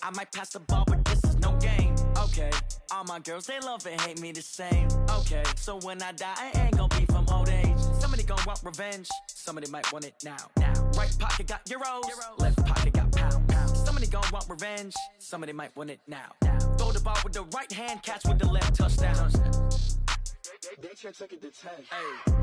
I might pass the ball, but this is no game. Okay, all my girls, they love and hate me the same. Okay, so when I die, I ain't gonna be from old age. Somebody gonna want revenge, somebody might want it now. Right pocket got euros, left pocket got pound. Somebody gonna want revenge, somebody might want it now. Throw the ball with the right hand, catch with the left, touchdown. They check second to 10. Hey.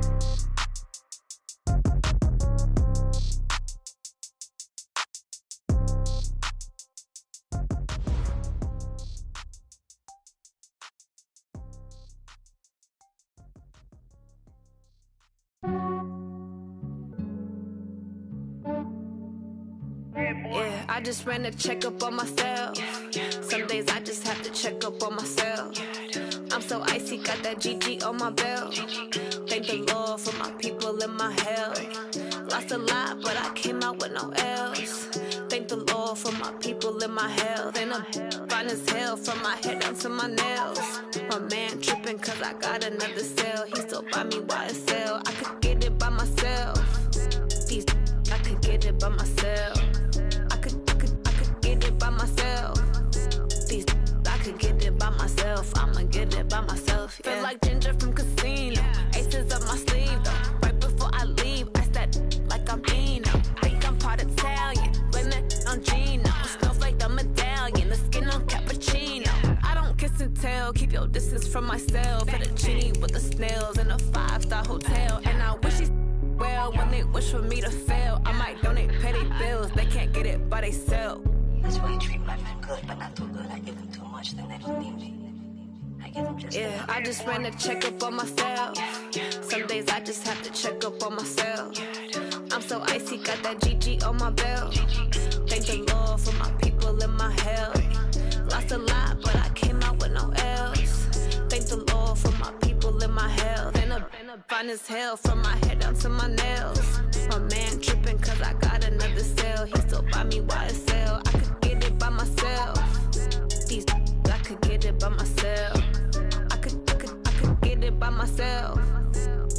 Yeah, I just ran a checkup on myself. Some days I just have to check up on myself. I'm so icy, got that GG on my belt. Thank the Lord for my people in my health. Lost a lot, but I came out with no L's. Thank the Lord for my people in my health. And I'm fine as hell from my head down to my nails. My man tripping cause I got another cell. He still buy me YSL. I could get it by myself. These I could get it by myself. I could get it by myself. These I could get it by myself. I'ma get it by myself. Yeah. Feel like Ginger from Casino. Aces up my sleeve though. Right before I leave, I said like I'm Dino. Think I'm part Italian. Blame it on Gino. Snowflake the medallion. The skin on cappuccino. I don't kiss and tell. Keep your distance from myself. For the genie with the snails in a 5-star hotel. And I wish he's well when they wish for me to fail. I might donate petty bills. They can't get it by they sell. That's why you treat my men good, but not too good. I give them too much, then they don't need me. I give them just yeah, I just ran a checkup on myself. Some days I just have to check up on myself. I'm so icy, got that GG on my belt. Thank the Lord for my people in my health. Lost a lot, but I came out with no L's. Thank the Lord for my people in my health. And I'm fine as hell from my head down to my nails. My man tripping cause I got another cell. He still buy me YSL. I could get it by myself. These I could get it by myself. I could get it by myself.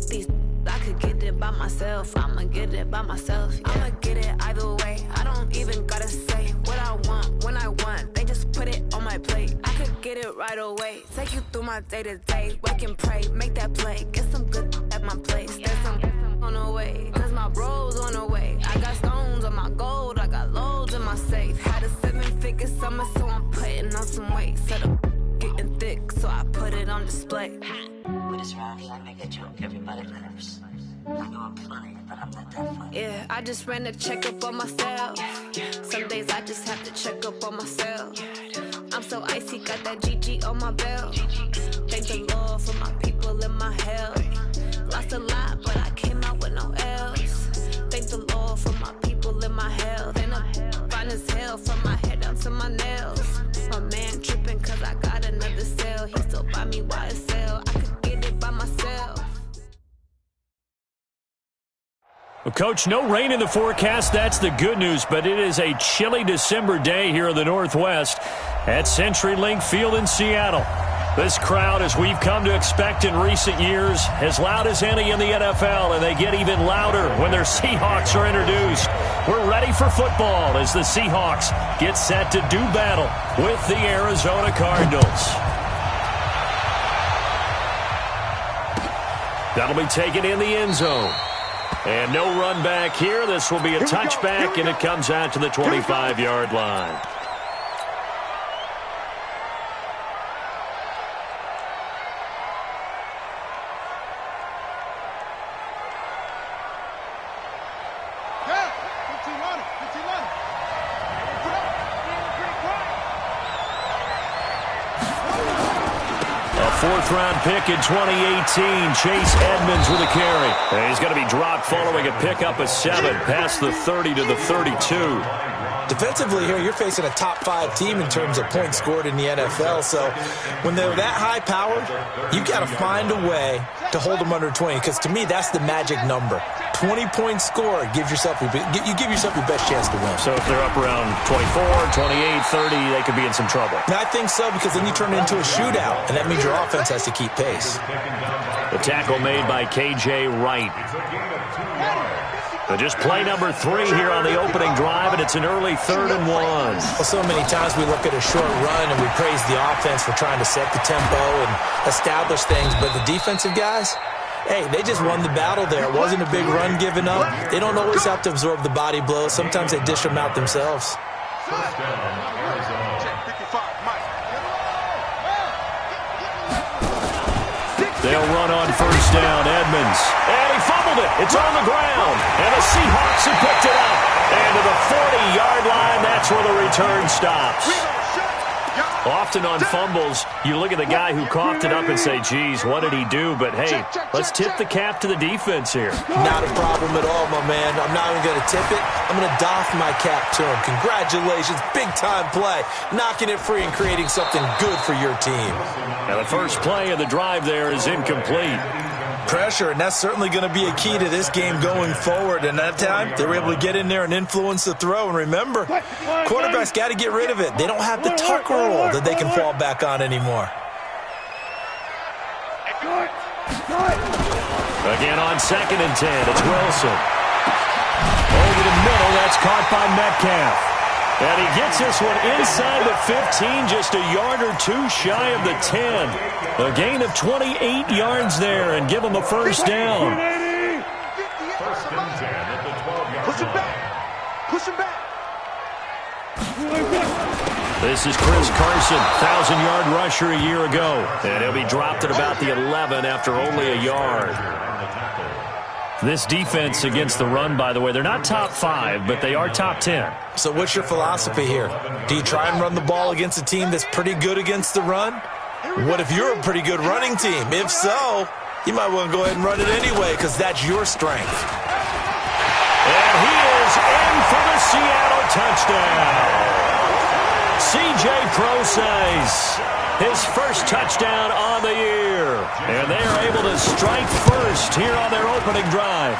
These I could get it by myself. I'ma get it by myself. Yeah. I'ma get it either way. I don't even gotta say what I want when I want. They just put it on my plate. I could get it right away. Take you through my day to day. Wake and pray, make that play. Get some good at my place. There's some on the way, cause my bros on the way. I got stones on my gold. I got loads in my safe. Had a 7-figure summer, so I'm putting on some weight. Set up getting thick, so I put it on display. With this round here, I make a joke, everybody laughs. I know I'm funny, but I'm not that funny. Yeah, I just ran a checkup on myself. Some days I just have to check up on myself. I'm so icy, got that GG on my belt. Thank the Lord for my people in my health. Lost a lot, but I came out with no L's. Thank the Lord for my people in my health. And I'm fine as hell from my head down to my nails. My man tripping cause I got another cell. He still buy me YSL. I could get it by myself. Well, Coach, no rain in the forecast. That's the good news, but it is a chilly December day here in the Northwest at CenturyLink Field in Seattle. This crowd, as we've come to expect in recent years, as loud as any in the NFL, and they get even louder when their Seahawks are introduced. We're ready for football as the Seahawks get set to do battle with the Arizona Cardinals. That'll be taken in the end zone. And no run back here. This will be a touchback, and it comes out to the 25-yard line. Fourth-round pick in 2018, Chase Edmonds with a carry. And he's going to be dropped following a pickup of 7 past the 30 to the 32. Defensively here, you're facing a top-5 team in terms of points scored in the NFL. So when they're that high-powered, you've got to find a way to hold them under 20. Because to me, that's the magic number. 20-point score gives yourself you give yourself your best chance to win. So if they're up around 24, 28, 30, they could be in some trouble. Now, I think so, because then you turn it into a shootout, and that means your offense has to keep pace. The tackle made by K.J. Wright. But just play number 3 here on the opening drive, and it's an early 3rd and 1. Well, so many times we look at a short run and we praise the offense for trying to set the tempo and establish things, but the defensive guys, hey, they just won the battle there. It wasn't a big run given up. They don't always have to absorb the body blows. Sometimes they dish them out themselves. They'll run on first down. Edmonds. And he fumbled it. It's on the ground. And the Seahawks have picked it up. And to the 40-yard line, that's where the return stops. Often on fumbles, you look at the guy who coughed it up and say, geez, what did he do? But, hey, let's tip the cap to the defense here. Not a problem at all, my man. I'm not even going to tip it. I'm going to doff my cap to him. Congratulations. Big-time play. Knocking it free and creating something good for your team. Now, the first play of the drive there is incomplete. Pressure, and that's certainly going to be a key to this game going forward. And that time, they were able to get in there and influence the throw. And remember, quarterbacks got to get rid of it. They don't have the tuck rule that they can fall back on anymore. Again on 2nd and 10, it's Wilson. Over the middle, that's caught by Metcalf. And he gets this one inside the 15, just a yard or 2 shy of the 10. A gain of 28 yards there, and give him a first down. First and 10 at the 12-yard line. Push him back. Push him back. This is Chris Carson, 1,000-yard rusher a year ago. And he'll be dropped at about the 11 after only a yard. This defense against the run, by the way, they're not top 5, but they are top 10. So what's your philosophy here? Do you try and run the ball against a team that's pretty good against the run? What if you're a pretty good running team? If so, you might want to go ahead and run it anyway because that's your strength. And he is in for the Seattle touchdown. C.J. Prosise, his first touchdown on the year. And they are able to strike first here on their opening drive.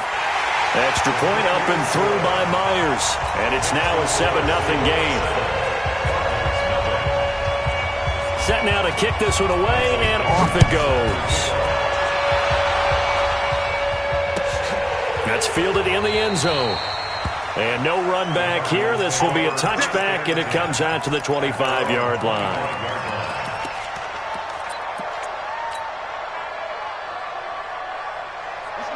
Extra point up and through by Myers. And it's now a 7-0 game. Set now to kick this one away, and off it goes. That's fielded in the end zone. And no run back here. This will be a touchback, and it comes out to the 25-yard line.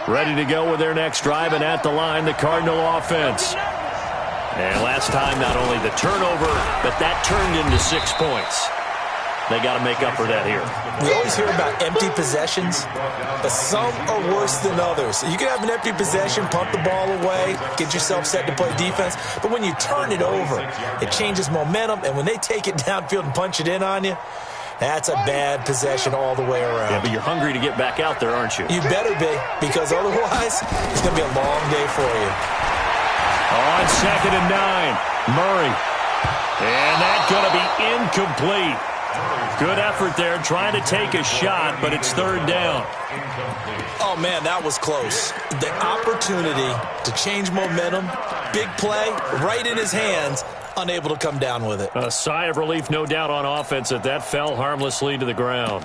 Ready to go with their next drive, and at the line, the Cardinal offense. And last time, not only the turnover, but that turned into 6 points. They got to make up for that here. We always hear about empty possessions, but some are worse than others. You can have an empty possession, pump the ball away, get yourself set to play defense, but when you turn it over, it changes momentum, and when they take it downfield and punch it in on you, that's a bad possession all the way around. Yeah, but you're hungry to get back out there, aren't you? You better be, because otherwise, it's going to be a long day for you. On 2nd and 9, Murray. And that's going to be incomplete. Good effort there, trying to take a shot, but it's 3rd down. Oh, man, that was close. The opportunity to change momentum, big play, right in his hands, unable to come down with it. A sigh of relief, no doubt, on offense that fell harmlessly to the ground.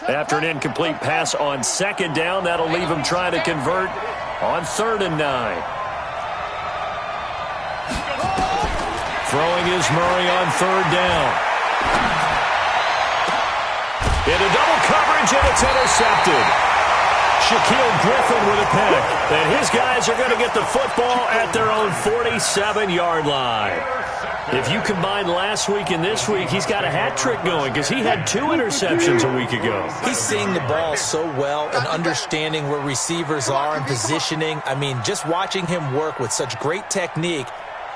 After an incomplete pass on 2nd down, that'll leave him trying to convert on 3rd and 9. Throwing is Murray on 3rd down. Into double coverage, and it's intercepted. Shaquille Griffin with a pick. And his guys are going to get the football at their own 47-yard line. If you combine last week and this week, he's got a hat trick going because he had 2 interceptions a week ago. He's seeing the ball so well and understanding where receivers are and positioning. I mean, just watching him work with such great technique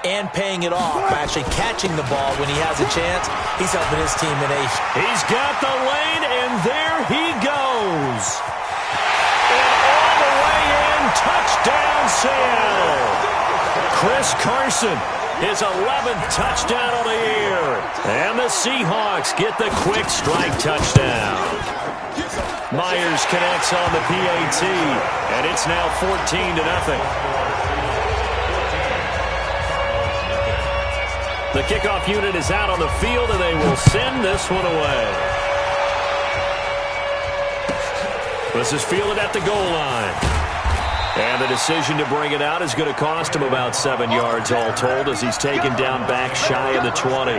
and paying it off by actually catching the ball when he has a chance, he's helping his team in a... He's got the lane, and there he goes. And all the way in, touchdown Seattle. Chris Carson, his 11th touchdown of the year. And the Seahawks get the quick strike touchdown. Myers connects on the PAT, and it's now 14-0. The kickoff unit is out on the field, and they will send this one away. This is fielded at the goal line. And the decision to bring it out is going to cost him about 7 yards all told as he's taken down back shy of the 20.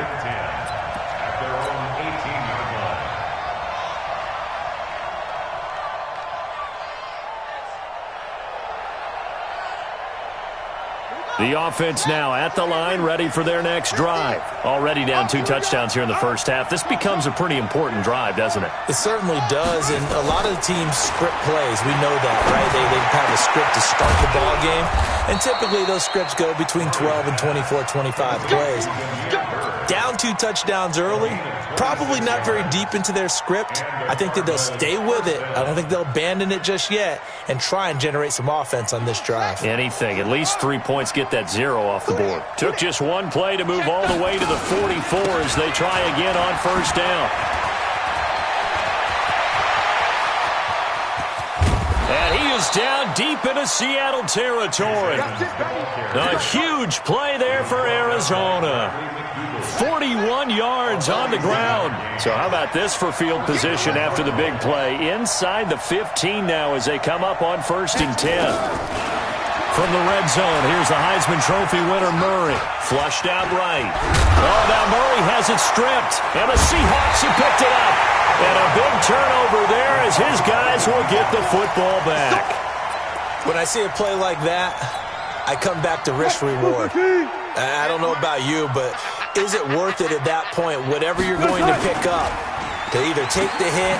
The offense now at the line, ready for their next drive. Already down 2 touchdowns here in the first half. This becomes a pretty important drive, doesn't it? It certainly does, and a lot of the teams script plays. We know that, right? They have a script to start the ball game, and typically those scripts go between 12 and 24, 25 plays. Down 2 touchdowns early, probably not very deep into their script. I think that they'll stay with it. I don't think they'll abandon it just yet and try and generate some offense on this drive. Anything. At least 3 points, get that 0 off the board. Took just 1 play to move all the way to the 44 as they try again on first down. And he is down deep into Seattle territory. A huge play there for Arizona. 41 yards on the ground. So how about this for field position after the big play? Inside the 15 now as they come up on 1st and 10. From the red zone, here's the Heisman Trophy winner Murray. Flushed out right. Oh, now Murray has it stripped. And the Seahawks have picked it up. And a big turnover there as his guys will get the football back. When I see a play like that, I come back to risk-reward. I don't know about you, but is it worth it at that point, whatever you're going to pick up, to either take the hit,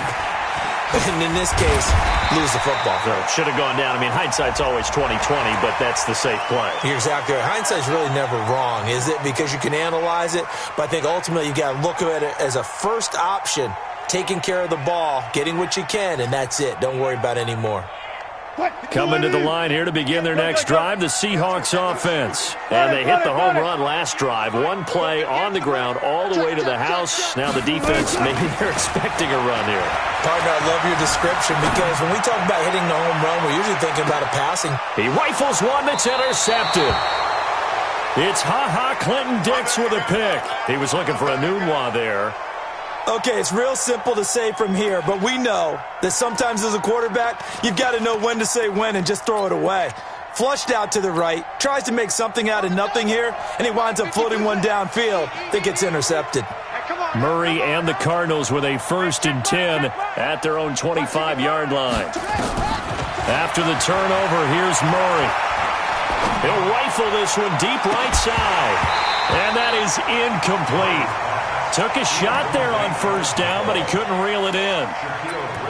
and in this case, lose the football? So should have gone down. I mean, hindsight's always 20/20, but that's the safe play. You're exactly right. Hindsight's really never wrong, is it? Because you can analyze it, but I think ultimately you got to look at it as a first option, taking care of the ball, getting what you can, and that's it. Don't worry about any more. Coming to the line here to begin their next drive, the Seahawks offense. And they hit the home run last drive. 1 play on the ground all the way to the house. Now the defense, maybe they're expecting a run here. Partner, I love your description because when we talk about hitting the home run, we're usually thinking about a passing. He rifles one that's intercepted. It's Clinton-Dix with a pick. He was looking for a Nunwa there. Okay, it's real simple to say from here, but we know that sometimes as a quarterback, you've got to know when to say when and just throw it away. Flushed out to the right, tries to make something out of nothing here, and he winds up floating one downfield that gets intercepted. Murray and the Cardinals with a 1st and 10 at their own 25-yard line. After the turnover, here's Murray. He'll rifle this one deep right side, and that is incomplete. Took a shot there on 1st down, but he couldn't reel it in.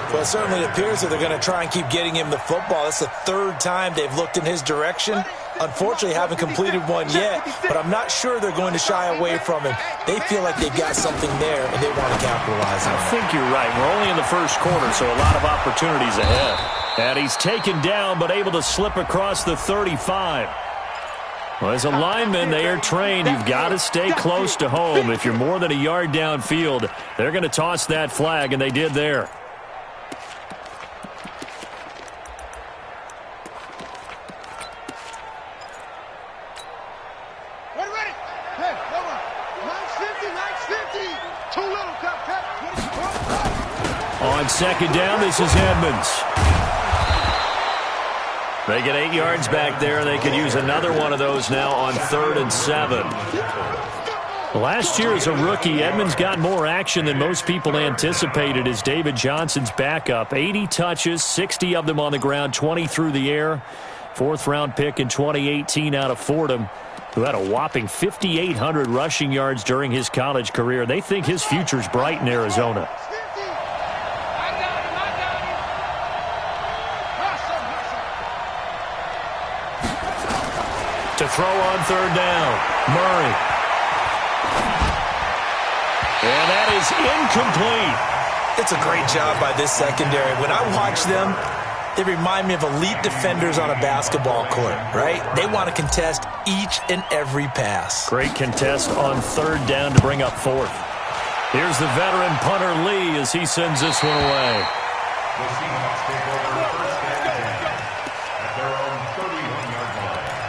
Well, it certainly appears that they're going to try and keep getting him the football. That's the 3rd time they've looked in his direction. Unfortunately, haven't completed one yet, but I'm not sure they're going to shy away from him. They feel like they've got something there, and they want to capitalize on it. I think you're right. We're only in the 1st quarter, so a lot of opportunities ahead. And he's taken down, but able to slip across the 35. Well, as a lineman, they are trained. You've got to stay close to home. If you're more than a yard downfield, they're going to toss that flag, and they did there. Ready? Hey, over. 950. Too little, cut. On 2nd down, this is Edmonds. They get 8 yards back there, and they could use another one of those now on 3rd and 7. Last year as a rookie, Edmonds got more action than most people anticipated as David Johnson's backup. 80 touches, 60 of them on the ground, 20 through the air. 4th-round pick in 2018 out of Fordham, who had a whopping 5,800 rushing yards during his college career. They think his future's bright in Arizona. To throw on 3rd down, Murray. And that is incomplete. It's a great job by this secondary. When I watch them, they remind me of elite defenders on a basketball court, right? They want to contest each and every pass. Great contest on 3rd down to bring up 4th. Here's the veteran punter Lee as he sends this one away. The Seahawks take over 1st and 10 at their own 31-yard line.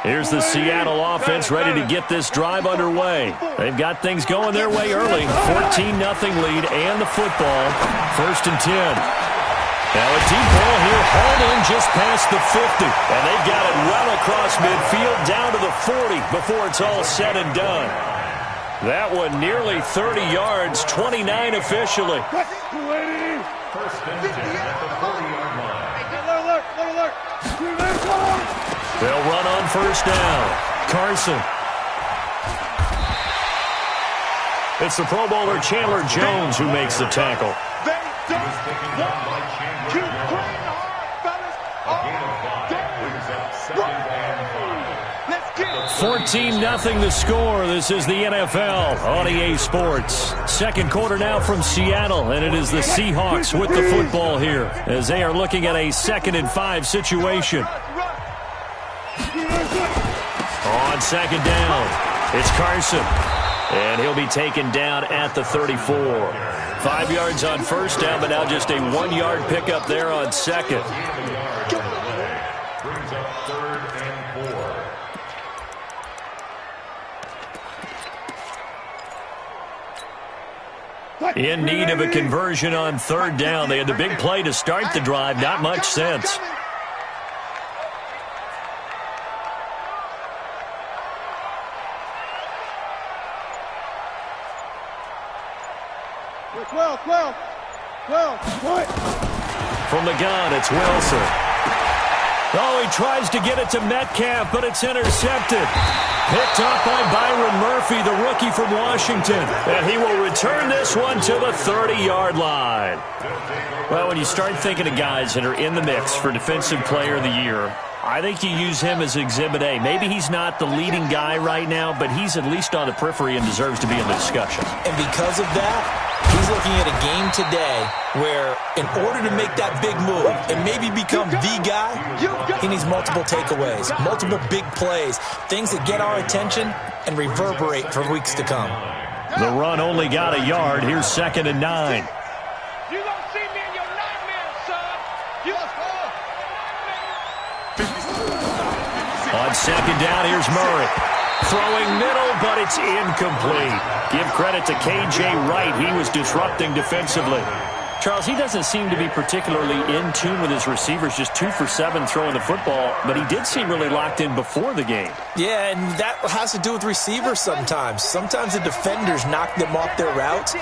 Here's the Seattle offense ready to get this drive underway. They've got things going their way early. 14-0 lead and the football. 1st and 10. Now a deep ball here, hauled in just past the 50. And they've got it well across midfield, down to the 40 before it's all said and done. That one nearly 30 yards, 29 officially. First and 10 at the 40-yard line. They'll run on first down. Carson. It's the Pro Bowler Chandler Jones who makes the tackle. He was taken down by Chandler Jones. A gain of 5 brings up second and 5. 14-0 the score. This is the NFL on EA Sports. Second quarter now from Seattle, and it is the Seahawks with the football here as they are looking at a 2nd and 5 situation. On second down, it's Carson, and he'll be taken down at the 34. 5 yards on first down, but now just a 1-yard pickup there on second. Brings up third and 4. In need of a conversion on third down. They had the big play to start the drive. Not much sense. From the gun, it's Wilson. Oh, he tries to get it to Metcalf, but it's intercepted. Picked up by Byron Murphy, the rookie from Washington. And he will return this one to the 30-yard line. Well, when you start thinking of guys that are in the mix for Defensive Player of the Year, I think you use him as Exhibit A. Maybe he's not the leading guy right now, but he's at least on the periphery and deserves to be in the discussion. And because of that, he's looking at a game today where in order to make that big move and maybe become the guy, he needs multiple takeaways, multiple big plays, things that get our attention and reverberate for weeks to come. The run only got a yard. Here's 2nd and 9. You don't see me in your nightmares, son. On second down, here's Murray. Throwing middle, but it's incomplete. Give credit to K.J. Wright. He was disrupting defensively. Charles, he doesn't seem to be particularly in tune with his receivers, just 2 for 7 throwing the football, but he did seem really locked in before the game. Yeah, and that has to do with receivers sometimes. Sometimes the defenders knock them off their routes,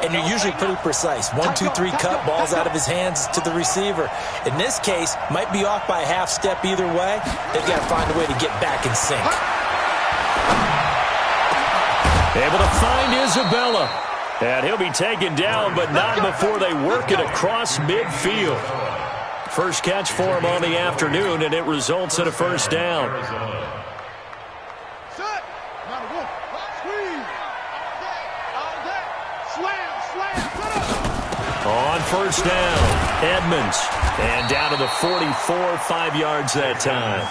and you're usually pretty precise. 1, 2, 3 cut, balls out of his hands to the receiver. In this case, might be off by a half step either way. They've got to find a way to get back in sync. Able to find Isabella. And he'll be taken down, but not before they work it across midfield. First catch for him on the afternoon, and it results in a first down. On first down, Edmonds. And down to the 44, 5 yards that time.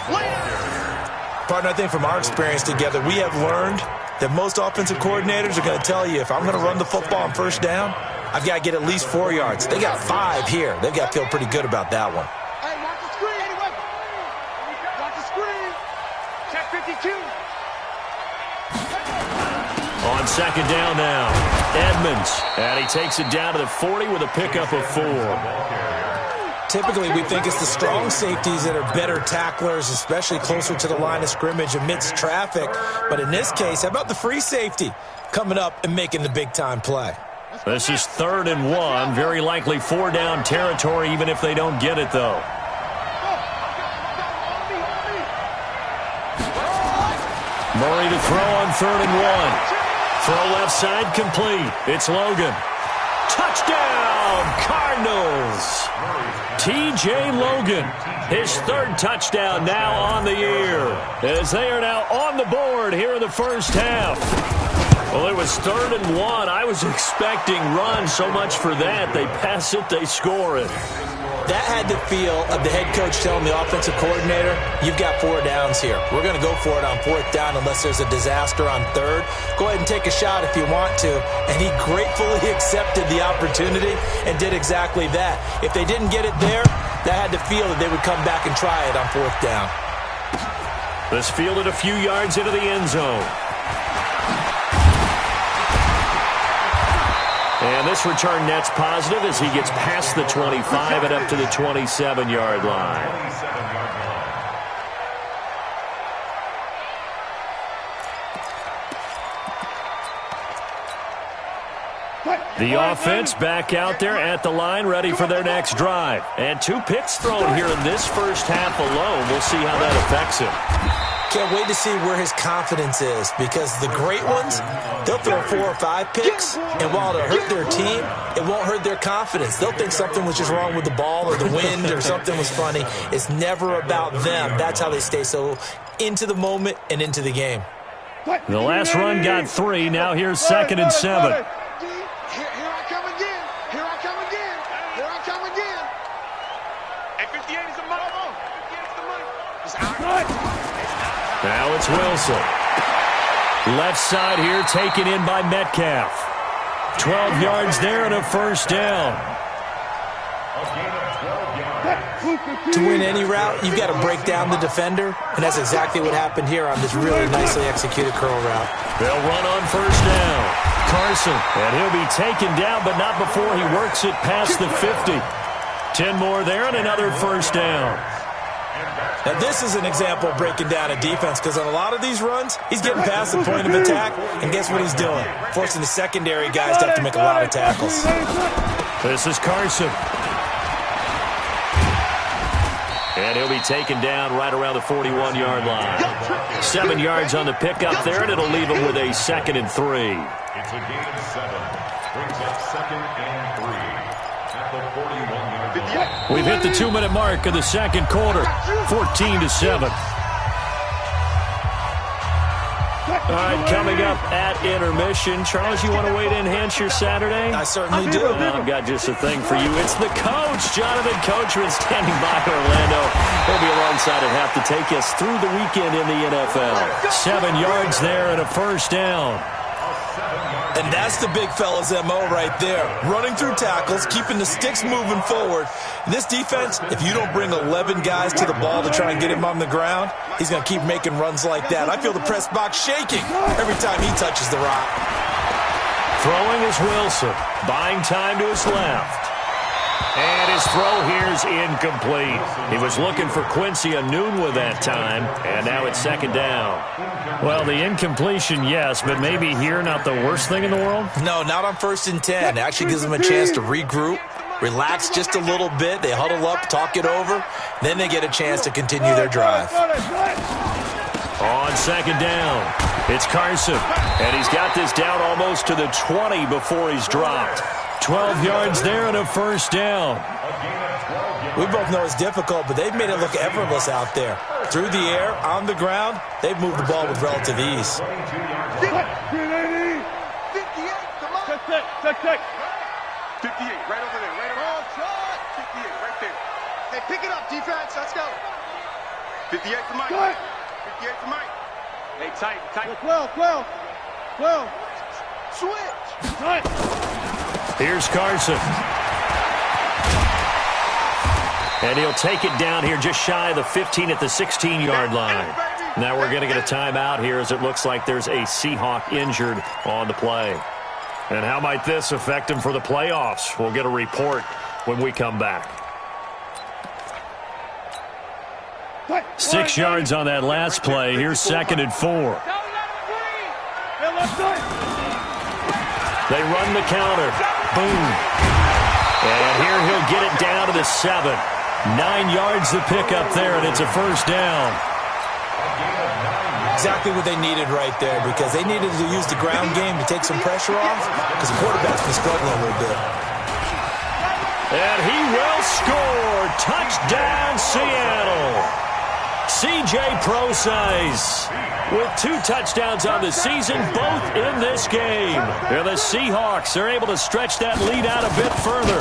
Partner, I think from our experience together, we have learned that most offensive coordinators are going to tell you, if I'm going to run the football on first down, I've got to get at least 4 yards. They got 5 here. They've got to feel pretty good about that one. Hey, watch the screen. Watch the screen. Check 52. On second down now, Edmonds. And he takes it down to the 40 with a pickup of 4. Typically, we think it's the strong safeties that are better tacklers, especially closer to the line of scrimmage amidst traffic. But in this case, how about the free safety coming up and making the big-time play? This is 3rd and 1. Very likely 4-down territory, even if they don't get it, though. Murray to throw on 3rd and 1. Throw left side complete. It's Logan. Touchdown, Cardinals. T.J. Logan, his 3rd touchdown now on the year, as they are now on the board here in the first half. Well, it was 3rd and 1. I was expecting run, so much for that. They pass it, they score it. That had the feel of the head coach telling the offensive coordinator, you've got 4 downs here. We're going to go for it on 4th down unless there's a disaster on 3rd. Go ahead and take a shot if you want to. And he gratefully accepted the opportunity and did exactly that. If they didn't get it there, that had the feel that they would come back and try it on 4th down. This fielded a few yards into the end zone. And this return net's positive as he gets past the 25 and up to the 27-yard line. The offense back out there at the line, ready for their next drive. And 2 picks thrown here in this first half alone. We'll see how that affects him. Can't wait to see where his confidence is, because the great ones, they'll throw 4 or 5 picks, and while it'll hurt their team, it won't hurt their confidence. They'll think something was just wrong with the ball or the wind or something was funny. It's never about them. That's how they stay so into the moment and into the game. The last run got 3. Now here's 2nd and 7. Now it's Wilson. Left side here taken in by Metcalf. 12 yards there and a first down. To win any route, you've got to break down the defender, and that's exactly what happened here on this really nicely executed curl route. They'll run on first down. Carson, and he'll be taken down, but not before he works it past the 50. 10 more there and another first down. Now, this is an example of breaking down a defense, because on a lot of these runs, he's getting past the point of attack, and guess what he's doing? Forcing the secondary guys to have to make a lot of tackles. This is Carson. And he'll be taken down right around the 41-yard line. 7 yards on the pickup there, and it'll leave him with a 2nd and 3. It's a gain of 7. Brings up 2nd and 3 at the 41-yard line. We've hit the 2-minute mark of the second quarter, 14-7. All right, coming up at intermission. Charles, you want to wait to enhance your Saturday? I certainly do. Well, I've got just a thing for you. It's the coach, Jonathan Coachman, standing by Orlando. He'll be alongside at half to take us through the weekend in the NFL. 7 yards there and a first down. And that's the big fella's MO right there. Running through tackles, keeping the sticks moving forward. This defense, if you don't bring 11 guys to the ball to try and get him on the ground, he's going to keep making runs like that. I feel the press box shaking every time he touches the rock. Throwing is Wilson. Buying time to his left. And his throw here is incomplete. He was looking for Quincy Enunwa that time, and now it's 2nd down. Well, the incompletion, yes, but maybe here not the worst thing in the world? No, not on 1st and 10. It actually gives them a chance to regroup, relax just a little bit. They huddle up, talk it over, then they get a chance to continue their drive. On 2nd down, it's Carson, and he's got this down almost to the 20 before he's dropped. 12 yards there and a first down. We both know it's difficult, but they've made it look effortless out there. Through the air, on the ground, they've moved the ball with relative ease. 58, right over there, right over there. 58, right there. Hey, pick it up, defense, let's go. 58 for Mike. 58 for Mike. Hey, tight. 12. Switch. Tight. Here's Carson. And he'll take it down here just shy of the 15 at the 16-yard line. Now we're going to get a timeout here as it looks like there's a Seahawk injured on the play. And how might this affect him for the playoffs? We'll get a report when we come back. 6 yards on that last play. Here's 2nd and 4. They run the counter. Boom. And here he'll get it down to the 7. 9 yards to pick up there, and it's a first down. Exactly what they needed right there, because they needed to use the ground game to take some pressure off, because the quarterback's been struggling a little bit. And he will score. Touchdown, Seattle. C.J. Prosise with 2 touchdowns on the season, both in this game. And the Seahawks are able to stretch that lead out a bit further.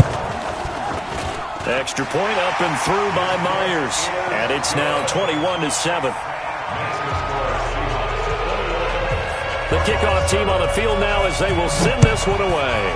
Extra point up and through by Myers. And it's now 21-7. The kickoff team on the field now as they will send this one away.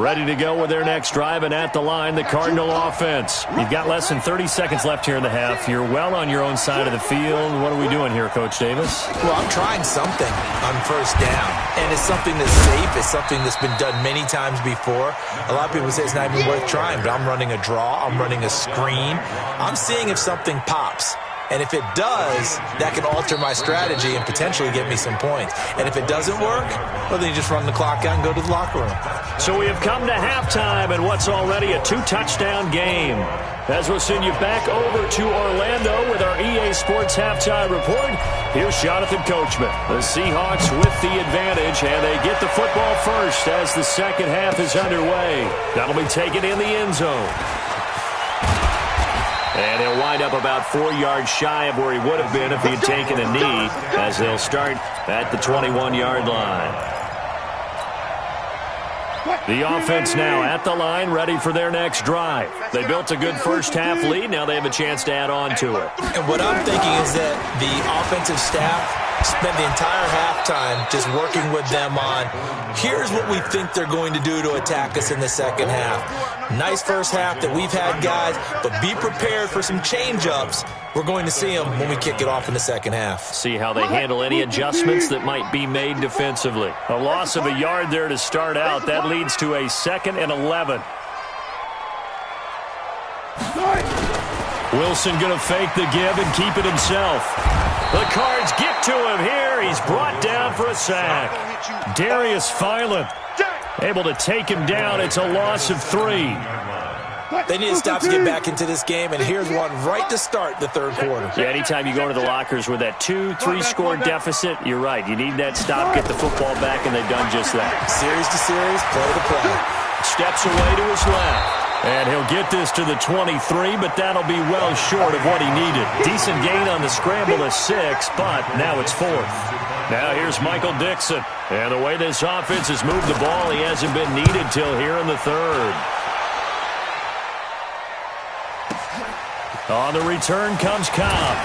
ready to go with their next drive, and at the line, the Cardinal offense. You've got less than 30 seconds left here in the half. You're well on your own side of the field. What are we doing here, Coach Davis? Well, I'm trying something on first down, and it's something that's safe. It's something that's been done many times before. A lot of people say it's not even worth trying, but I'm running a draw. I'm running a screen. I'm seeing if something pops. And if it does, that can alter my strategy and potentially get me some points. And if it doesn't work, well, then you just run the clock out and go to the locker room. So we have come to halftime in what's already a 2-touchdown game. As we'll send you back over to Orlando with our EA Sports Halftime Report, here's Jonathan Coachman. The Seahawks with the advantage, and they get the football first as the second half is underway. That'll be taken in the end zone. And he'll wind up about 4 yards shy of where he would have been if he had taken a knee, as they'll start at the 21-yard line. The offense now at the line, ready for their next drive. They built a good first-half lead. Now they have a chance to add on to it. And what I'm thinking is that the offensive staff spent the entire halftime just working with them on, here's what we think they're going to do to attack us in the second half. Nice first half that we've had, guys, but be prepared for some change-ups. We're going to see them when we kick it off in the second half. See how they handle any adjustments that might be made defensively. A loss of a yard there to start out. That leads to a 2nd and 11. Wilson going to fake the give and keep it himself. The Cards get to him here. He's brought down for a sack. Darius Philon able to take him down. It's a loss of 3. They need to stop to get back into this game, and here's one right to start the third quarter. Yeah, anytime you go to the lockers with that 2-3 score deficit, you're right. You need that stop, get the football back, and they've done just that. Series to series, play to play. Steps away to his left. And he'll get this to the 23, but that'll be well short of what he needed. Decent gain on the scramble to 6, but now it's 4th. Now here's Michael Dixon. And the way this offense has moved the ball, he hasn't been needed till here in the 3rd. On the return comes Cobb.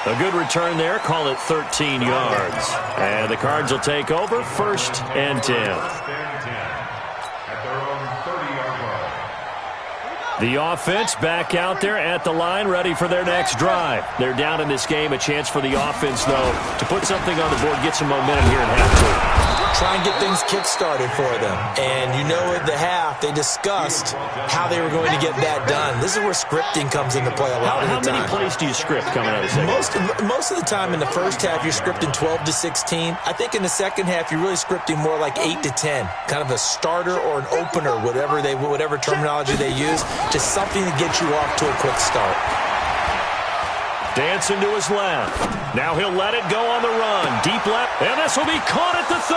A good return there. Call it 13 yards. And the Cards will take over 1st and 10. The offense back out there at the line, ready for their next drive. They're down in this game. A chance for the offense, though, to put something on the board, get some momentum here in half 2. Try and get things kick-started for them. And you know at the half, they discussed how they were going to get that done. This is where scripting comes into play a lot of the time. How many plays do you script coming out of the second? Most of the time in the first half, you're scripting 12 to 16. I think in the second half, you're really scripting more like 8 to 10. Kind of a starter or an opener, whatever terminology they use. Just something to get you off to a quick start. Dancing to his left. Now he'll let it go on the run. Deep left. And this will be caught at the 30.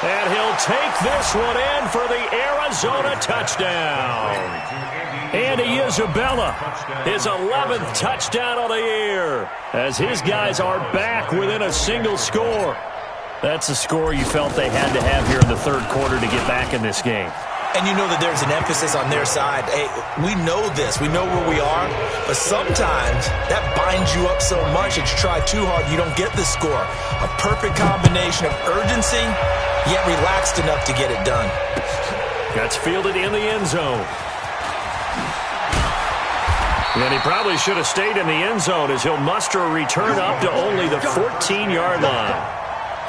And he'll take this one in for the Arizona touchdown. Andy Isabella, his 11th touchdown of the year, as his guys are back within a single score. That's a score you felt they had to have here in the 3rd quarter to get back in this game. And you know that there's an emphasis on their side. Hey, we know this. We know where we are. But sometimes that binds you up so much that you try too hard, you don't get the score. A perfect combination of urgency, yet relaxed enough to get it done. That's fielded in the end zone. And he probably should have stayed in the end zone as he'll muster a return up to only the 14-yard line.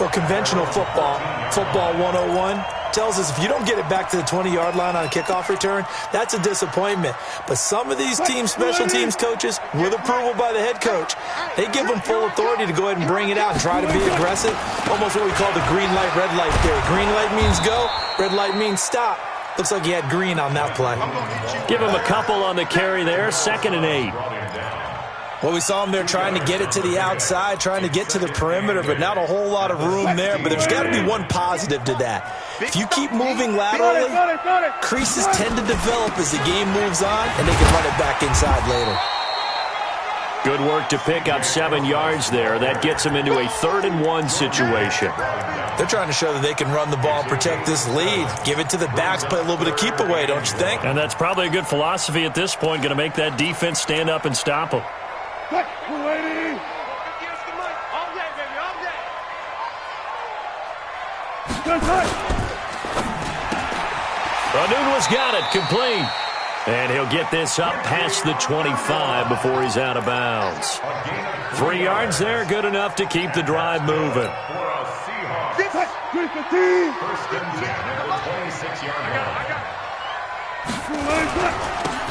Well, conventional football 101, tells us if you don't get it back to the 20-yard line on a kickoff return, that's a disappointment. But some of these team special teams coaches, with approval by the head coach, they give them full authority to go ahead and bring it out and try to be aggressive. Almost what we call the green light, red light theory. Green light means go, red light means stop. Looks like he had green on that play. Give him a couple on the carry there, 2nd and 8. Well, we saw him there trying to get it to the outside, trying to get to the perimeter, but not a whole lot of room there. But there's got to be one positive to that. If you keep moving laterally, creases tend to develop as the game moves on, and they can run it back inside later. Good work to pick up 7 yards there. That gets them into a 3rd and 1 situation. They're trying to show that they can run the ball and protect this lead. Give it to the backs, play a little bit of keep away, don't you think? And that's probably a good philosophy at this point, going to make that defense stand up and stop them. Anunwa's got it, complete. And he'll get this up past the 25 before he's out of bounds. 3 yards there, good enough to keep the drive moving.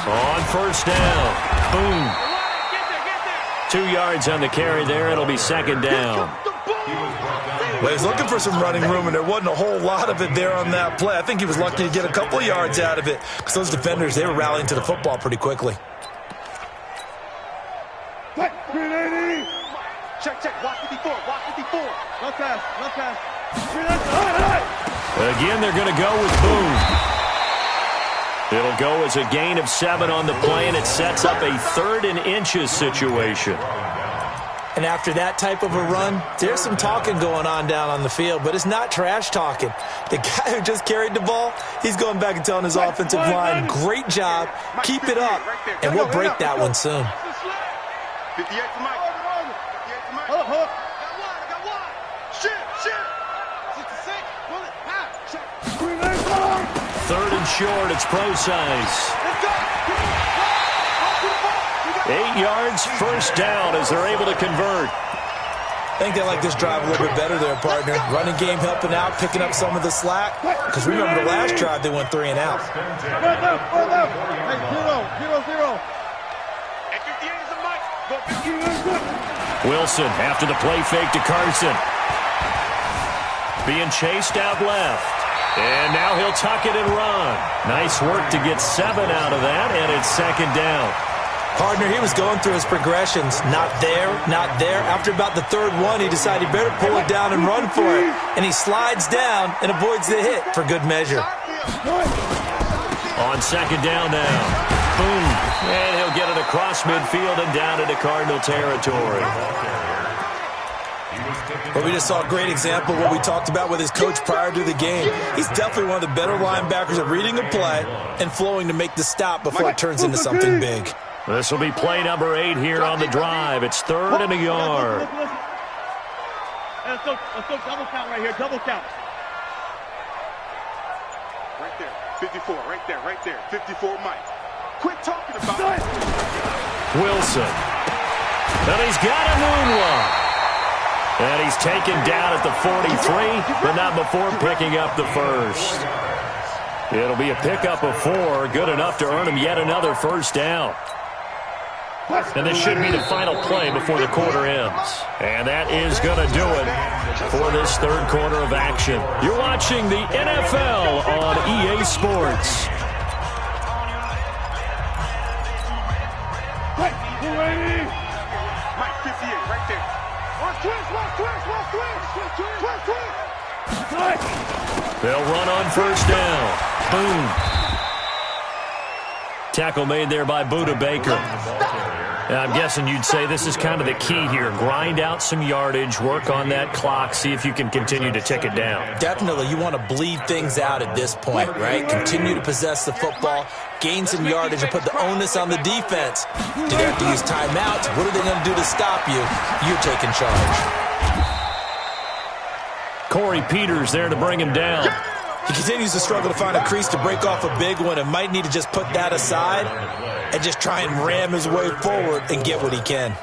On first down. Boom. 2 yards on the carry there. It'll be second down. Well, he was looking for some running room, and there wasn't a whole lot of it there on that play. I think he was lucky to get a couple of yards out of it because those defenders, they were rallying to the football pretty quickly. Check, watch 54, watch 54. Left pass. Again, they're going to go with Boone. It'll go as a gain of 7 on the play, and it sets up a 3rd and inches situation. And after that type of a run, there's some talking going on down on the field, but it's not trash talking. The guy who just carried the ball, he's going back and telling his offensive line, great job, keep it up, and we'll break that one soon. 58 to Mike. 58 to Mike. Hold up. I got one. Shit. 66. Pull it. Pass. 3rd and short, it's pro size. 8 yards, first down as they're able to convert. I think they like this drive a little bit better there, partner. Running game helping out, picking up some of the slack. Because remember the last drive, they went 3 and out. 0. And 58 is a Mike. Go 58. Wilson after the play fake to Carson. Being chased out left. And now he'll tuck it and run. Nice work to get 7 out of that, and it's second down. Partner, he was going through his progressions. Not there. After about the 3rd one, he decided he better pull it down and run for it. And he slides down and avoids the hit for good measure. On second down now. Boom. And he'll get it across midfield and down into Cardinal territory. Well, we just saw a great example of what we talked about with his coach prior to the game. He's definitely one of the better linebackers at reading a play and flowing to make the stop before it turns into something big. This will be play number 8 here on the drive. It's 3rd and a yard. Let's go double count right here. Double count. Right there. 54. Right there. 54 Mike. Quit talking about it. Wilson. And he's got a moonwalk. And he's taken down at the 43, but not before picking up the first. It'll be a pickup of 4, good enough to earn him yet another first down. And this should be the final play before the quarter ends. And that is going to do it for this 3rd quarter of action. You're watching the NFL on EA Sports. Mike, 58, right there. They'll run on first down. Boom. Tackle made there by Buda Baker. I'm guessing you'd say this is kind of the key here. Grind out some yardage, work on that clock, see if you can continue to tick it down. Definitely, you want to bleed things out at this point, right? Continue to possess the football, gain some yardage, and put the onus on the defense. Do they have to use timeouts? What are they going to do to stop you? You're taking charge. Corey Peters there to bring him down. He continues to struggle to find a crease to break off a big one and might need to just put that aside and just try and ram his way forward and get what he can.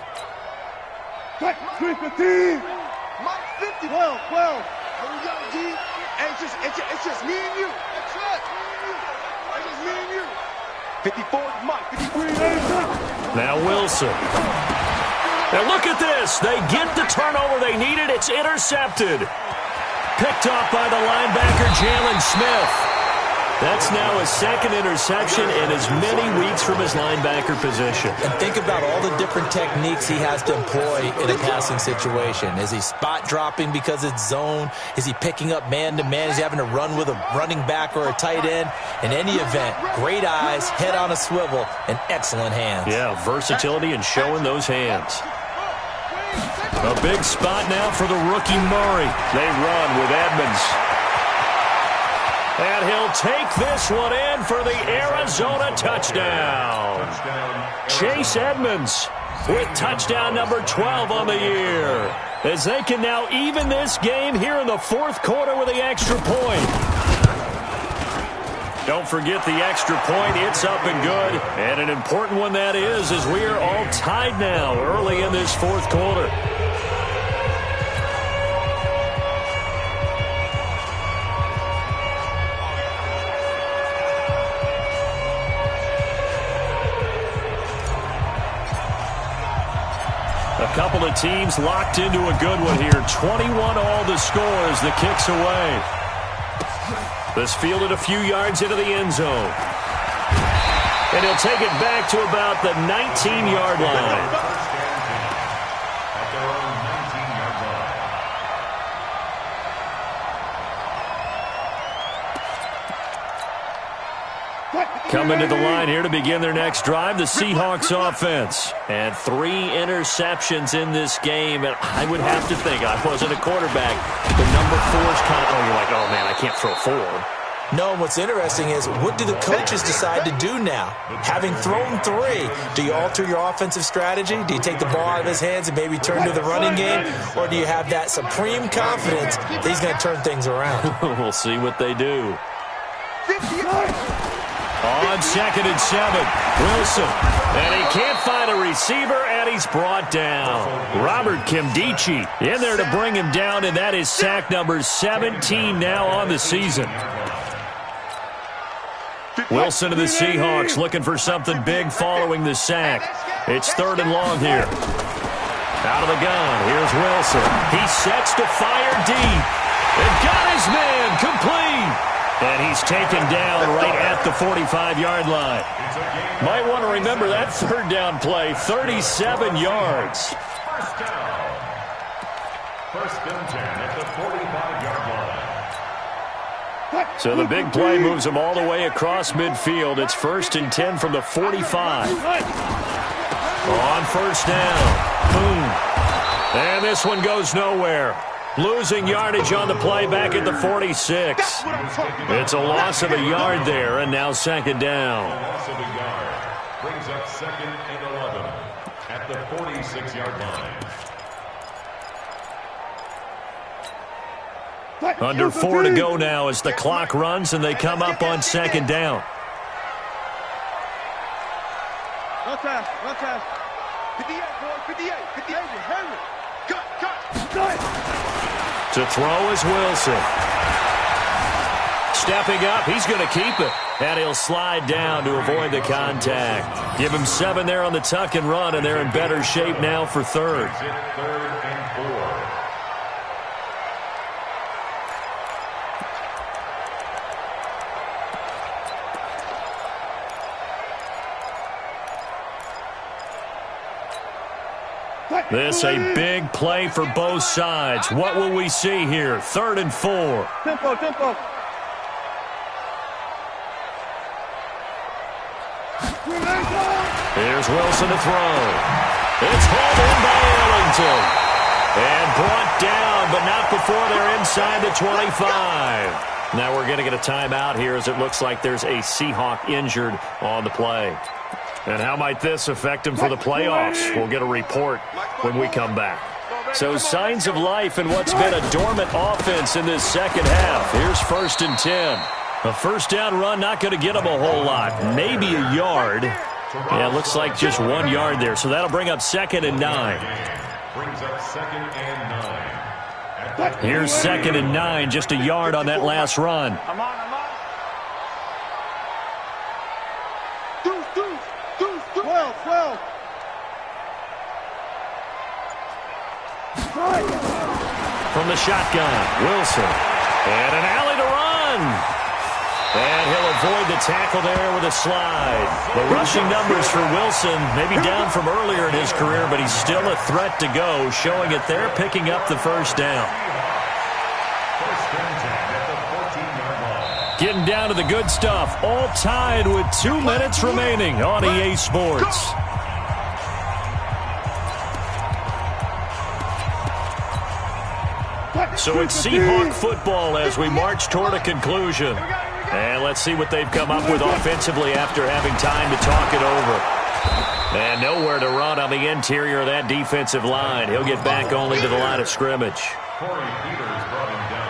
Mike 50. 12. It's just me and you. That's right. It's just me and you. 54 is Mike. 53. Now Wilson. Now look at this. They get the turnover they needed. It's intercepted. Picked off by the linebacker, Jalen Smith. That's now his 2nd interception in as many weeks from his linebacker position. And think about all the different techniques he has to employ in a passing situation. Is he spot dropping because it's zone? Is he picking up man-to-man? Is he having to run with a running back or a tight end? In any event, great eyes, head on a swivel, and excellent hands. Yeah, versatility and showing those hands. A big spot now for the rookie Murray. They run with Edmonds. And he'll take this one in for the Arizona touchdown. Chase Edmonds, with touchdown number 12 on the year, as they can now even this game here in the fourth quarter with the extra point. Don't forget the extra point. It's up and good, and an important one that is, as we are all tied now early in this fourth quarter. A couple of teams locked into a good one here. 21 all the score as the kick's away. This fielded a few yards into the end zone. And he'll take it back to about the 19-yard line. Coming to the line here to begin their next drive, the Seahawks offense. And 3 interceptions in this game. And I would have to think, I wasn't a quarterback, the number 4 is kind of, you're like, oh, man, I can't throw 4. No, and what's interesting is, what do the coaches decide to do now? Having thrown 3, do you alter your offensive strategy? Do you take the ball out of his hands and maybe turn to the running game? Or do you have that supreme confidence that he's going to turn things around? We'll see what they do. On 2nd and 7, Wilson. And he can't find a receiver, and he's brought down. Robert Kimdichie in there to bring him down, and that is sack number 17 now on the season. Wilson of the Seahawks looking for something big following the sack. It's 3rd and long here. Out of the gun, here's Wilson. He sets to fire deep. And got his man complete. And he's taken down right at the 45-yard line. Might want to remember that 3rd down play, 37 yards. First down. 1st and 10 at the 45-yard line. So the big play moves them all the way across midfield. It's 1st and 10 from the 45. On 1st down. Boom. And this one goes nowhere. Losing yardage on the play back at the 46. It's a loss of a yard there, and now 2nd down. Loss of a yard brings up 2nd and 11 at the 46-yard line. Under 4 to go now as the clock runs and they come up on 2nd down. Run time. 58, boy, 58. Henry. Cut. To throw is Wilson. Stepping up, he's going to keep it. And he'll slide down to avoid the contact. Give him 7 there on the tuck and run, and they're in better shape now for 3rd. 3rd and 4. This a big play for both sides. What will we see here? 3rd and 4. Tempo. Here's Wilson to throw. It's hauled in by Ellington. And brought down, but not before they're inside the 25. Now we're going to get a timeout here as it looks like there's a Seahawk injured on the play. And how might this affect him for the playoffs? We'll get a report when we come back. So signs of life in what's been a dormant offense in this second half. Here's 1st and 10. A 1st down run, not going to get him a whole lot. Maybe a yard. Yeah, it looks like just 1 yard there. So that'll bring up 2nd and 9. Brings up 2nd and 9. Here's 2nd and 9, just a yard on that last run. I'm on. 12. From the shotgun, Wilson. And an alley to run. And he'll avoid the tackle there with a slide. The rushing numbers for Wilson, maybe down from earlier in his career, but he's still a threat to go, showing it there, picking up the 1st down. 1st and 10 at the 14-yard line. Getting down to the good stuff, all tied with 2 minutes remaining on EA Sports. So it's Seahawk football as we march toward a conclusion. And let's see what they've come up with offensively after having time to talk it over. And nowhere to run on the interior of that defensive line. He'll get back only to the line of scrimmage.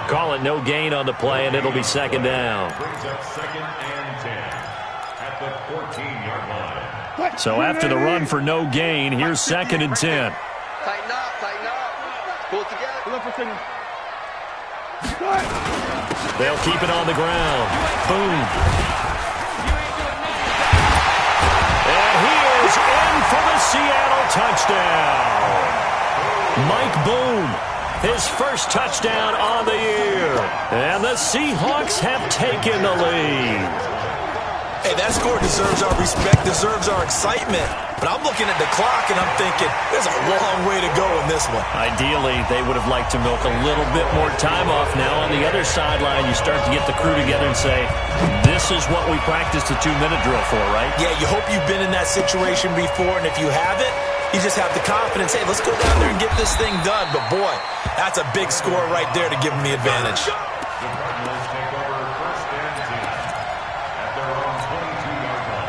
Call it no gain on the play, and it'll be second down. Brings up 2nd and 10 at the 14-yard line. So after the run for no gain, here's 2nd and 10. Tighten up, tighten up. Pull it together. Look for signal. They'll keep it on the ground. Boom. And he is in for the Seattle touchdown. Mike Boone, his first touchdown on the year. And the Seahawks have taken the lead. Hey, that score deserves our respect, deserves our excitement. But I'm looking at the clock, and I'm thinking there's a long way to go in this one. Ideally, they would have liked to milk a little bit more time off. Now, on the other sideline, you start to get the crew together and say, this is what we practiced the 2-minute drill for, right? Yeah, you hope you've been in that situation before, and if you haven't, you just have the confidence, hey, let's go down there and get this thing done. But, boy, that's a big score right there to give them the advantage. The Cardinals take over 1st and 10 at their own 22-yard line.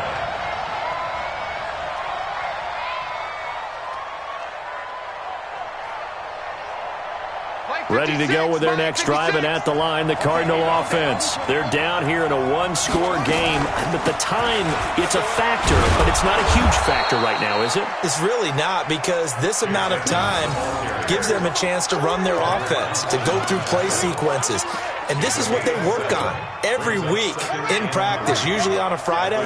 Ready to go with their next drive, and at the line, the Cardinal offense. They're down here in a one-score game. But the time, it's a factor, but it's not a huge factor right now, is it? It's really not, because this amount of time gives them a chance to run their offense, to go through play sequences. And this is what they work on every week in practice, usually on a Friday.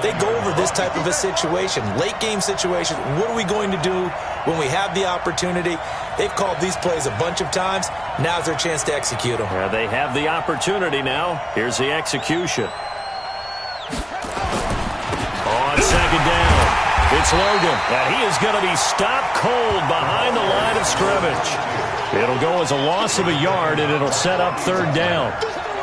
They go over this type of a situation, late game situation. What are we going to do when we have the opportunity? They've called these plays a bunch of times. Now's their chance to execute them. They have the opportunity now. Here's the execution. On 2nd down, it's Logan. And he is going to be stopped cold behind the line of scrimmage. It'll go as a loss of a yard, and it'll set up 3rd down.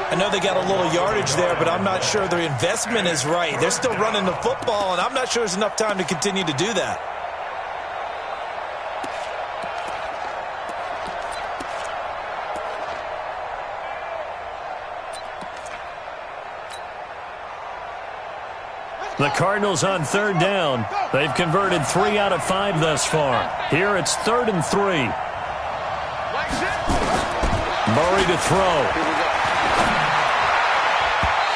I know they got a little yardage there, but I'm not sure their investment is right. They're still running the football, and I'm not sure there's enough time to continue to do that. The Cardinals on 3rd down. They've converted 3 out of 5 thus far. Here it's 3rd and 3. Murray to throw.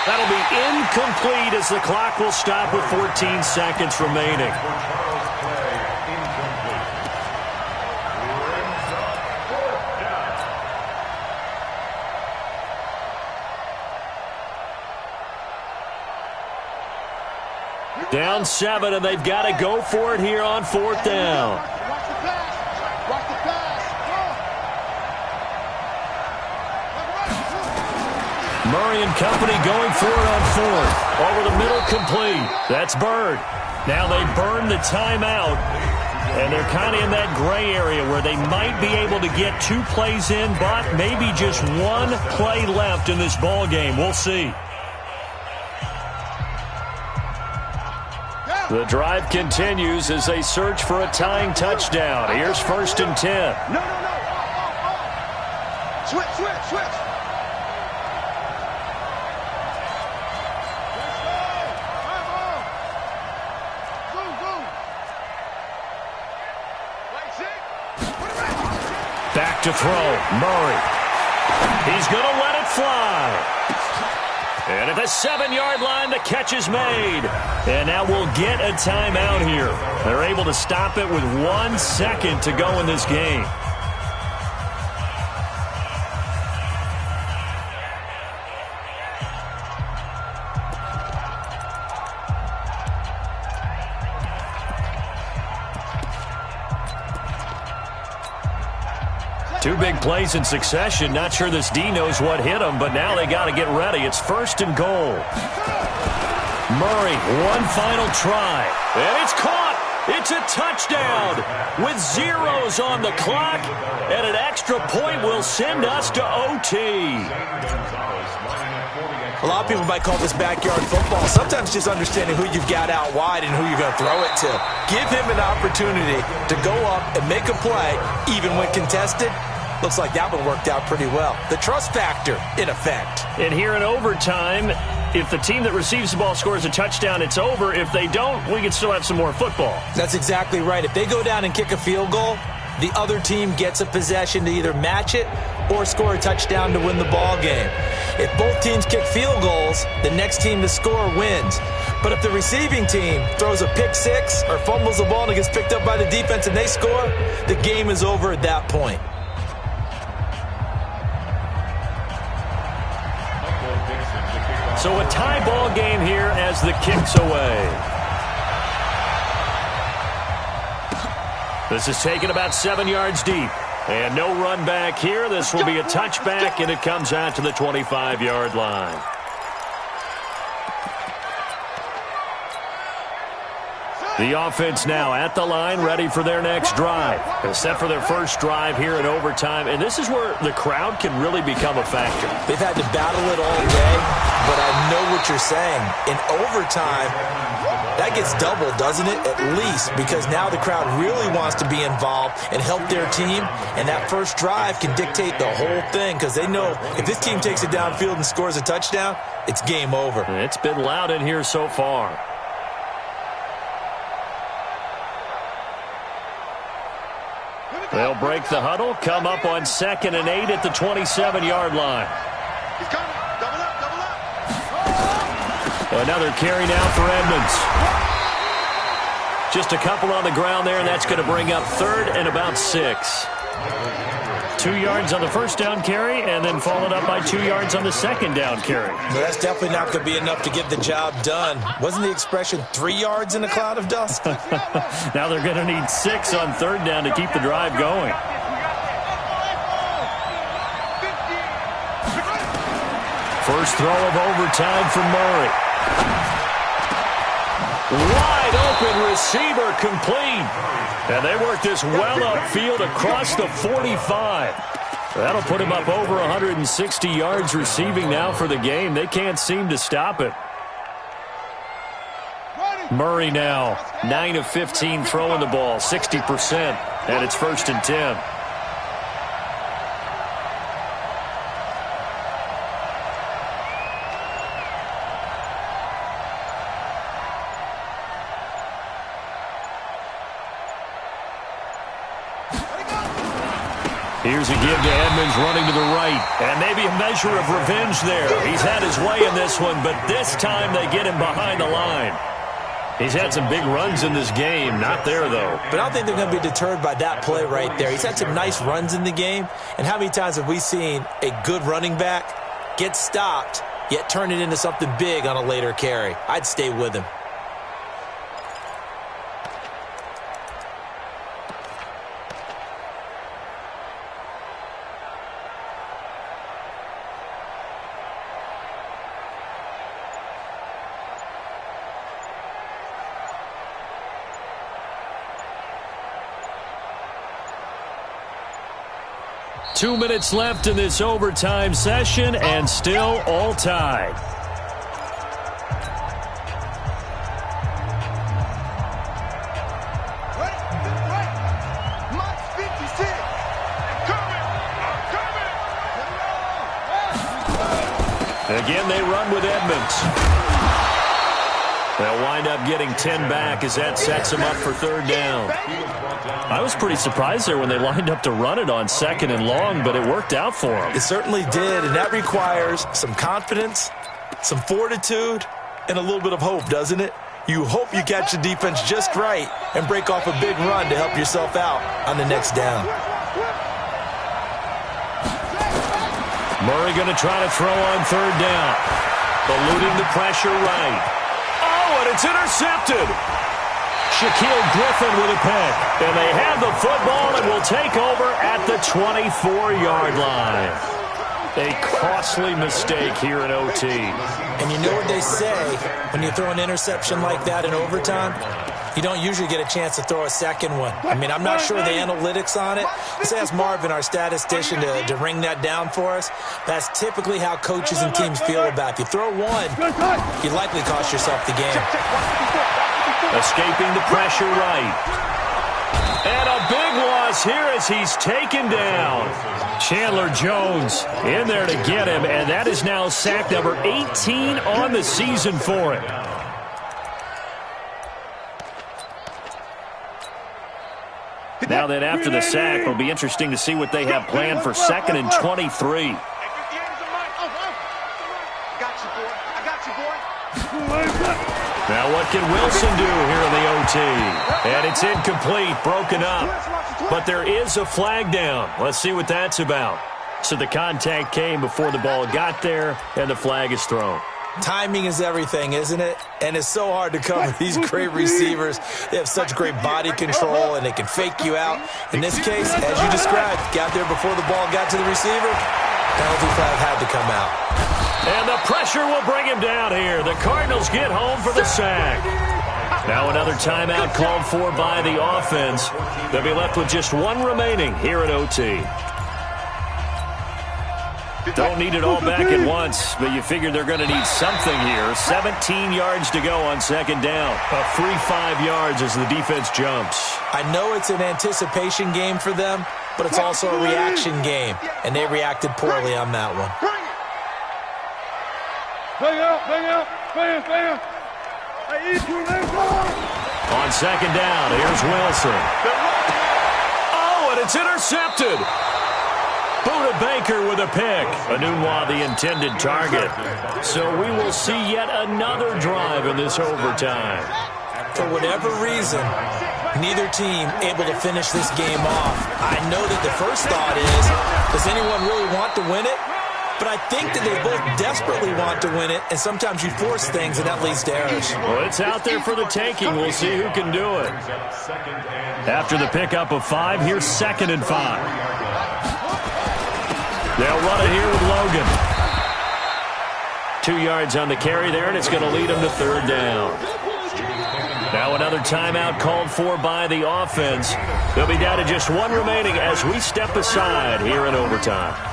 That'll be incomplete as the clock will stop with 14 seconds remaining. Down 7, and they've got to go for it here on 4th down. Watch the pass. Watch the pass. Murray and company going for it on 4th. Over the middle, complete. That's Bird. Now they burn the timeout, and they're kind of in that gray area where they might be able to get 2 plays in, but maybe just 1 play left in this ball game. We'll see. The drive continues as they search for a tying touchdown. Here's 1st and 10. No. Switch. Back to throw. Murray. He's going to let it fly. And at the 7-yard line, the catch is made. And now we'll get a timeout here. They're able to stop it with 1 second to go in this game. Two big plays in succession. Not sure this D knows what hit him, but now they got to get ready. It's 1st and goal. Murray, one final try. And it's caught. It's a touchdown with zeros on the clock. And an extra point will send us to OT. A lot of people might call this backyard football. Sometimes just understanding who you've got out wide and who you're going to throw it to. Give him an opportunity to go up and make a play, even when contested. Looks like that one worked out pretty well. The trust factor, in effect. And here in overtime, if the team that receives the ball scores a touchdown, it's over. If they don't, we can still have some more football. That's exactly right. If they go down and kick a field goal, the other team gets a possession to either match it or score a touchdown to win the ball game. If both teams kick field goals, the next team to score wins. But if the receiving team throws a pick six or fumbles the ball and it gets picked up by the defense and they score, the game is over at that point. So a tie ball game here as the kick's away. This is taken about 7 yards deep. And no run back here. This will be a touchback, and it comes out to the 25-yard line. The offense now at the line, ready for their next drive. They're set for their first drive here in overtime, and this is where the crowd can really become a factor. They've had to battle it all day, but I know what you're saying. In overtime, that gets doubled, doesn't it? At least, because now the crowd really wants to be involved and help their team, and that first drive can dictate the whole thing because they know if this team takes it downfield and scores a touchdown, it's game over. It's been loud in here so far. They'll break the huddle, come up on 2nd and 8 at the 27-yard line. He's coming. Double up, double up. Another carry now for Edmonds. Just a couple on the ground there, and that's going to bring up 3rd and about 6. 2 yards on the first down carry, and then followed up by 2 yards on the second down carry. But that's definitely not going to be enough to get the job done. Wasn't the expression 3 yards in a cloud of dust? Now they're going to need 6 on 3rd down to keep the drive going. First throw of overtime for Murray. Wide open receiver complete. And they work this well upfield across the 45. That'll put him up over 160 yards receiving now for the game. They can't seem to stop it. Murray now, 9 of 15 throwing the ball, 60%. And it's 1st and 10. Here's a give to Edmonds running to the right. And maybe a measure of revenge there. He's had his way in this one, but this time they get him behind the line. He's had some big runs in this game. Not there, though. But I don't think they're going to be deterred by that play right there. He's had some nice runs in the game. And how many times have we seen a good running back get stopped, yet turn it into something big on a later carry? I'd stay with him. Two minutes left in this overtime session, and still all tied. Again, they run with Edmonds. They'll wind up getting 10 back as that sets them up for 3rd down. I was pretty surprised there when they lined up to run it on 2nd and long, but it worked out for them. It certainly did, and that requires some confidence, some fortitude, and a little bit of hope, doesn't it? You hope you catch the defense just right and break off a big run to help yourself out on the next down. Murray going to try to throw on 3rd down. Eluding the pressure right. Oh, and it's intercepted. Shaquille Griffin with a pick. And they have the football and will take over at the 24-yard line. A costly mistake here in OT. And you know what they say, when you throw an interception like that in overtime, you don't usually get a chance to throw a second one. I mean, I'm not sure the analytics on it. Let's ask Marvin, our statistician, to ring that down for us. That's typically how coaches and teams feel about it. If you throw one, you likely cost yourself the game. Escaping the pressure right. And a big one. loss here as he's taken down. Chandler Jones in there to get him, and that is now sack number 18 on the season for him. Now then, after the sack, it'll be interesting to see what they have planned for 2nd and 23. Now what can Wilson do here in the OT? And it's incomplete, broken up. But there is a flag down. Let's see what that's about. So the contact came before the ball got there, and the flag is thrown. Timing is everything, isn't it? And it's so hard to cover these great receivers. They have such great body control, and they can fake you out. In this case, as you described, got there before the ball got to the receiver. Penalty flag had to come out. And the pressure will bring him down here. The Cardinals get home for the sack. Now another timeout called for by the offense. They'll be left with just one remaining here at OT. Don't need it all back at once, but you figure they're going to need something here. 17 yards to go on 2nd down. A free 5 yards as the defense jumps. I know it's an anticipation game for them, but it's also a reaction game, and they reacted poorly on that one. On 2nd down, here's Wilson. Oh, and it's intercepted. Buda Baker with a pick. Anunwa the intended target. So we will see yet another drive in this overtime. For whatever reason, neither team able to finish this game off. I know that the first thought is, does anyone really want to win it? But I think that they both desperately want to win it, and sometimes you force things, and that leads to errors. Well, it's out there for the taking. We'll see who can do it. After the pickup of 5, here's 2nd and 5. They'll run it here with Logan. 2 yards on the carry there, and it's going to lead them to 3rd down. Now another timeout called for by the offense. They'll be down to just one remaining as we step aside here in overtime.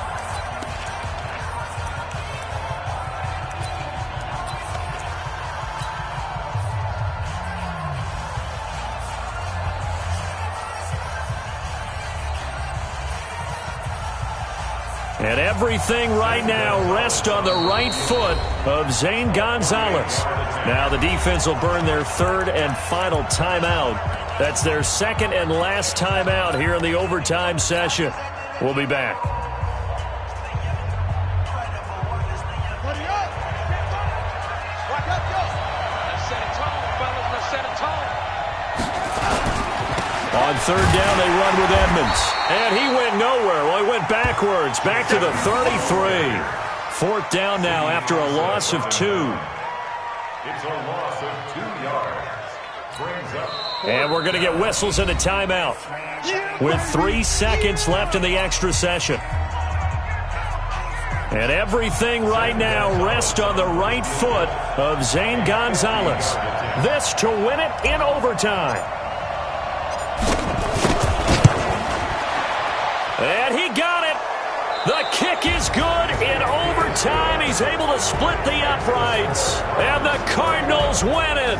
And everything right now rests on the right foot of Zane Gonzalez. Now the defense will burn their 3rd and final timeout. That's their 2nd and last timeout here in the overtime session. We'll be back. On 3rd down, they run with Edmonds. And he went nowhere. Well, he went backwards, back to the 33. 4th down now after a loss of 2. It's a loss of 2 yards. Brings up. And we're going to get whistles and a timeout with 3 seconds left in the extra session. And everything right now rests on the right foot of Zane Gonzalez. This to win it in overtime. And he got it. The kick is good in overtime. He's able to split the uprights. And the Cardinals win it.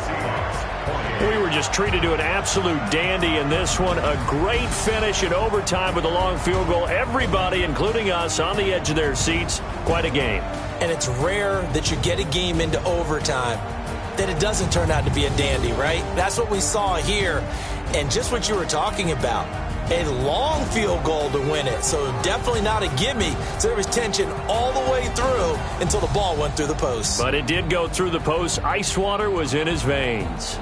We were just treated to an absolute dandy in this one. A great finish in overtime with a long field goal. Everybody, including us, on the edge of their seats. Quite a game. And it's rare that you get a game into overtime that it doesn't turn out to be a dandy, right? That's what we saw here. And just what you were talking about. A long field goal to win it, so definitely not a gimme. So there was tension all the way through until the ball went through the post. But it did go through the post. Ice water was in his veins.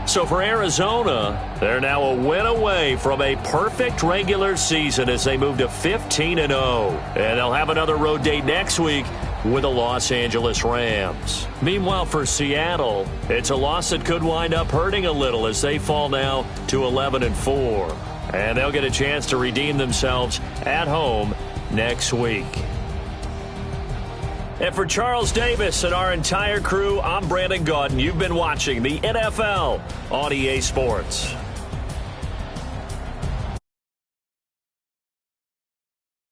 So for Arizona, they're now a win away from a perfect regular season as they move to 15-0. And they'll have another road date next week with the Los Angeles Rams. Meanwhile, for Seattle, it's a loss that could wind up hurting a little as they fall now to 11-4. And they'll get a chance to redeem themselves at home next week. And for Charles Davis and our entire crew, I'm Brandon Gaudin. You've been watching the NFL on EA Sports.